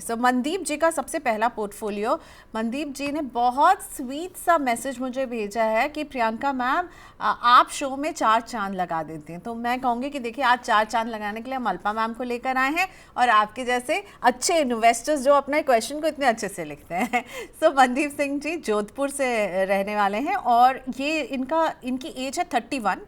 सो मनदीप जी का सबसे पहला पोर्टफोलियो, मनदीप जी ने बहुत स्वीट सा मैसेज मुझे भेजा है कि प्रियंका मैम आप शो में 4 चांद लगा देती हैं। तो मैं कहूँगी कि देखिए आज 4 चांद लगाने के लिए हम अल्पा मैम को लेकर आए हैं और आपके जैसे अच्छे इन्वेस्टर्स जो अपने क्वेश्चन को इतने अच्छे से लिखते हैं। सो मनदीप सिंह जी जोधपुर से रहने वाले हैं और ये इनकी एज है 31,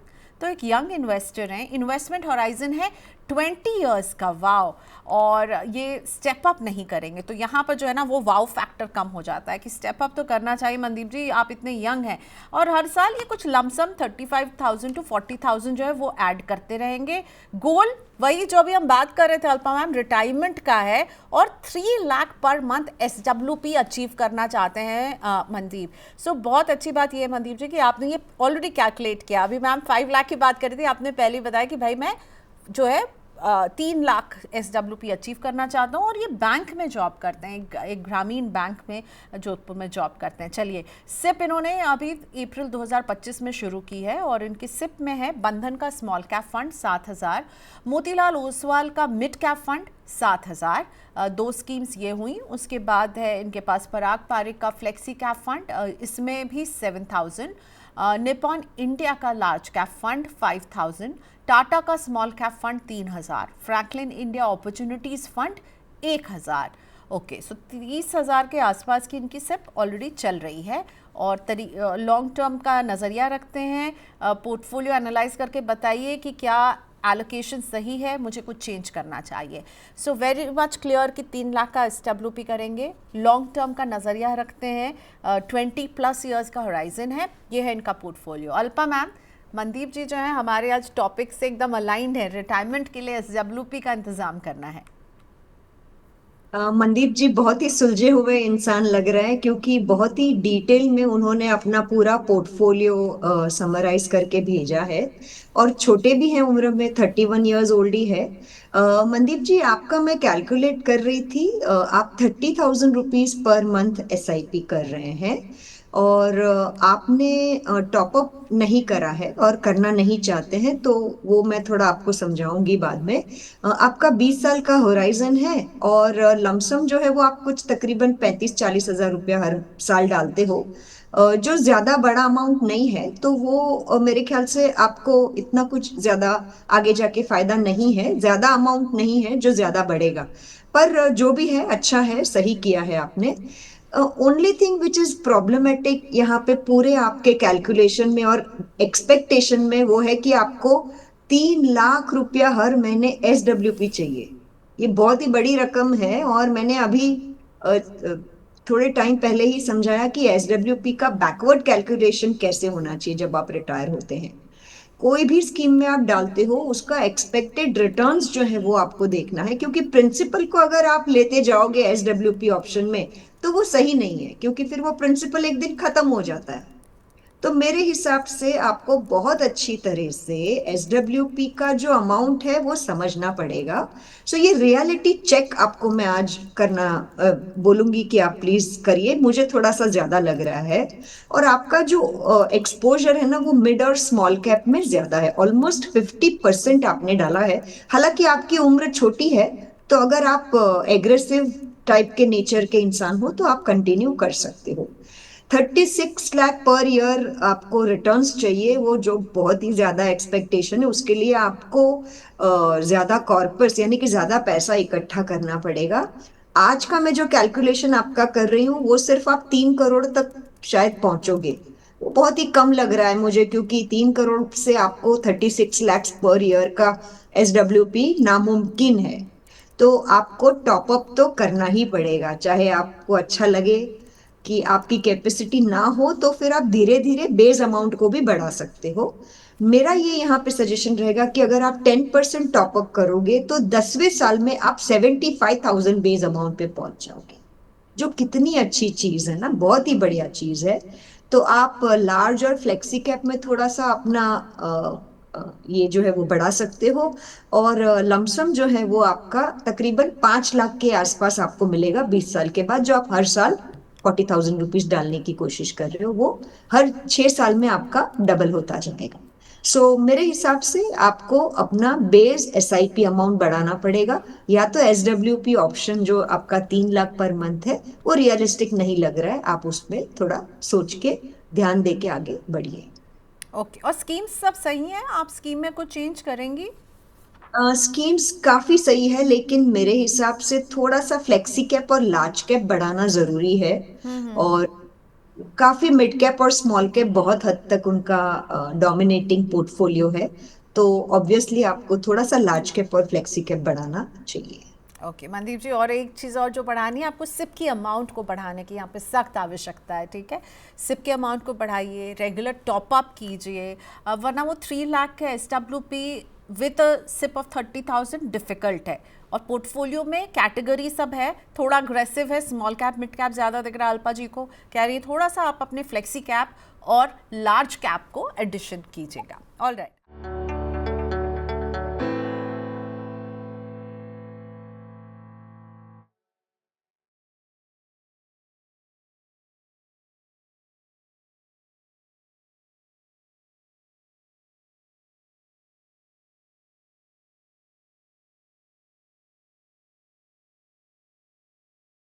तो एक यंग इन्वेस्टर हैं। इन्वेस्टमेंट हॉराइजन है 20 इयर्स का, वाव। और ये स्टेप अप नहीं करेंगे तो यहाँ पर जो है ना वो वाव फैक्टर कम हो जाता है कि स्टेप अप तो करना चाहिए। मनदीप जी आप इतने यंग हैं और हर साल ये कुछ लमसम 35,000 टू 40,000 जो है वो ऐड करते रहेंगे। गोल वही जो अभी हम बात कर रहे थे अल्पा मैम, रिटायरमेंट का है और 3 lakh per month SWP achieve करना चाहते हैं मनदीप। सो बहुत अच्छी बात ये है मनदीप जी कि आपने ये ऑलरेडी कैलकुलेट किया। अभी मैम 5 लाख की बात कर रही थी, आपने पहले बताया कि भाई मैं जो है 3 लाख SWP अचीव करना चाहता हूँ और ये बैंक में जॉब करते हैं, एक ग्रामीण बैंक में जोधपुर में जॉब करते हैं। चलिए सिप इन्होंने अभी अप्रैल 2025 में शुरू की है और इनकी सिप में है बंधन का small cap fund 7,000, Motilal Oswal का मिड कैप फंड 7,000, 2 स्कीम्स ये हुई। उसके बाद है इनके पास पराग पारिक का फ्लेक्सी कैप फंड, इसमें भी 7,000, निपॉन इंडिया का लार्ज कैप फंड 5,000, टाटा का small cap fund 3,000, Franklin India opportunities fund 1,000। Okay, so 30,000 के आसपास की इनकी सिप ऑलरेडी चल रही है और लॉन्ग टर्म का नज़रिया रखते हैं। पोर्टफोलियो एनालाइज करके बताइए कि क्या एलोकेशन सही है, मुझे कुछ चेंज करना चाहिए। सो वेरी मच क्लियर कि 3 लाख का SWP करेंगे, लॉन्ग टर्म का नज़रिया रखते हैं, 20+ ईयर्स का होराइजन है। ये है इनका पोर्टफोलियो। अल्पा मैम, मनदीप जी जो है हमारे आज टॉपिक से एकदम अलाइंड है, रिटायरमेंट के लिए SWP का इंतजाम करना है। मनदीप जी बहुत ही सुलझे हुए इंसान लग रहे हैं, क्योंकि बहुत ही डिटेल में उन्होंने अपना पूरा पोर्टफोलियो समराइज करके भेजा है। और छोटे भी हैं, उम्र में 31 ईयर्स ओल्ड ही है। मनदीप जी, आपका मैं कैलकुलेट कर रही थी, आप 30,000 रुपीज पर मंथ SIP कर रहे हैं और आपने टॉपअप नहीं करा है और करना नहीं चाहते हैं, तो वो मैं थोड़ा आपको समझाऊंगी बाद में। आपका 20 साल का होराइजन है और लमसम जो है वो आप कुछ तकरीबन 35-40 हजार रुपया हर साल डालते हो, जो ज्यादा बड़ा अमाउंट नहीं है। तो वो मेरे ख्याल से आपको इतना कुछ ज्यादा आगे जाके फायदा नहीं है, ज्यादा अमाउंट नहीं है जो ज्यादा बढ़ेगा। पर जो भी है अच्छा है, सही किया है आपने। Only thing which is problematic यहाँ पे पूरे आपके कैलकुलेशन में और एक्सपेक्टेशन में, वो है कि आपको 3 लाख रुपया हर महीने SWP चाहिए। ये बहुत ही बड़ी रकम है और मैंने अभी थोड़े टाइम पहले ही समझाया कि SWP का बैकवर्ड कैलकुलेशन कैसे होना चाहिए जब आप रिटायर होते हैं। कोई भी स्कीम में आप डालते हो, उसका एक्सपेक्टेड रिटर्न्स जो है वो आपको देखना है, क्योंकि प्रिंसिपल को अगर आप लेते जाओगे SWP ऑप्शन में तो वो सही नहीं है, क्योंकि फिर वो प्रिंसिपल एक दिन खत्म हो जाता है। तो मेरे हिसाब से आपको बहुत अच्छी तरह से SWP का जो अमाउंट है वो समझना पड़ेगा। सो ये रियलिटी चेक आपको मैं आज करना बोलूंगी कि आप प्लीज करिए, मुझे थोड़ा सा ज्यादा लग रहा है। और आपका जो एक्सपोजर है ना, वो मिड और स्मॉल कैप में ज्यादा है, ऑलमोस्ट 50% आपने डाला है। हालांकि आपकी उम्र छोटी है, तो अगर आप एग्रेसिव टाइप के नेचर के इंसान हो तो आप कंटिन्यू कर सकते हो। 36 लाख पर ईयर आपको रिटर्न्स चाहिए, वो जो बहुत ही ज्यादा एक्सपेक्टेशन है। उसके लिए आपको ज्यादा कॉर्पस यानी कि ज्यादा पैसा इकट्ठा करना पड़ेगा। आज का मैं जो कैलकुलेशन आपका कर रही हूँ, वो सिर्फ आप 3 करोड़ तक शायद पहुंचोगे। वो बहुत ही कम लग रहा है मुझे, क्योंकि 3 करोड़ से आपको 36 लाख पर ईयर का SWP नामुमकिन है। तो आपको टॉपअप तो करना ही पड़ेगा, चाहे आपको अच्छा लगे कि आपकी कैपेसिटी ना हो, तो फिर आप धीरे धीरे बेस अमाउंट को भी बढ़ा सकते हो। मेरा ये यहाँ पे सजेशन रहेगा कि अगर आप 10% टॉपअप करोगे तो 10वें साल में आप 75,000 बेस अमाउंट पे पहुंच जाओगे, जो कितनी अच्छी चीज है ना, बहुत ही बढ़िया चीज है। तो आप लार्ज और फ्लेक्सी कैप में थोड़ा सा अपना ये जो है वो बढ़ा सकते हो। और लमसम जो है वो आपका तकरीबन 5 लाख के आसपास आपको मिलेगा 20 साल के बाद, जो आप हर साल 40,000 रुपीज डालने की कोशिश कर रहे हो, वो हर 6 साल में आपका डबल होता जाएगा। सो मेरे हिसाब से आपको अपना बेस एसआईपी अमाउंट बढ़ाना पड़ेगा, या तो एसडब्ल्यूपी ऑप्शन जो आपका 3 लाख पर मंथ है वो रियलिस्टिक नहीं लग रहा है, आप उसमें थोड़ा सोच के ध्यान दे के आगे बढ़िए। ओके, और स्कीम्स सब सही हैं? आप स्कीम में कुछ चेंज करेंगी? स्कीम्स काफी सही है, लेकिन मेरे हिसाब से थोड़ा सा फ्लेक्सी कैप और लार्ज कैप बढ़ाना जरूरी है। और काफी मिड कैप और स्मॉल कैप बहुत हद तक उनका डोमिनेटिंग पोर्टफोलियो है, तो ऑब्वियसली आपको थोड़ा सा लार्ज कैप और फ्लेक्सी कैप बढ़ाना चाहिए। ओके मनदीप जी, और एक चीज़ और जो बढ़ानी है आपको, सिप की अमाउंट को बढ़ाने की यहाँ पे सख्त आवश्यकता है, ठीक है? सिप के अमाउंट को बढ़ाइए, रेगुलर टॉपअप कीजिए, वरना वो 3 लाख के SWP with SIP of 30,000 difficult है। और पोर्टफोलियो में कैटेगरी सब है, थोड़ा अग्रेसिव है, स्मॉल कैप मिड कैप ज़्यादा दिख रहा है अल्पा जी को, कह रही है थोड़ा सा आप अपने फ्लेक्सी कैप और लार्ज कैप को एडिशन कीजिएगा। All right.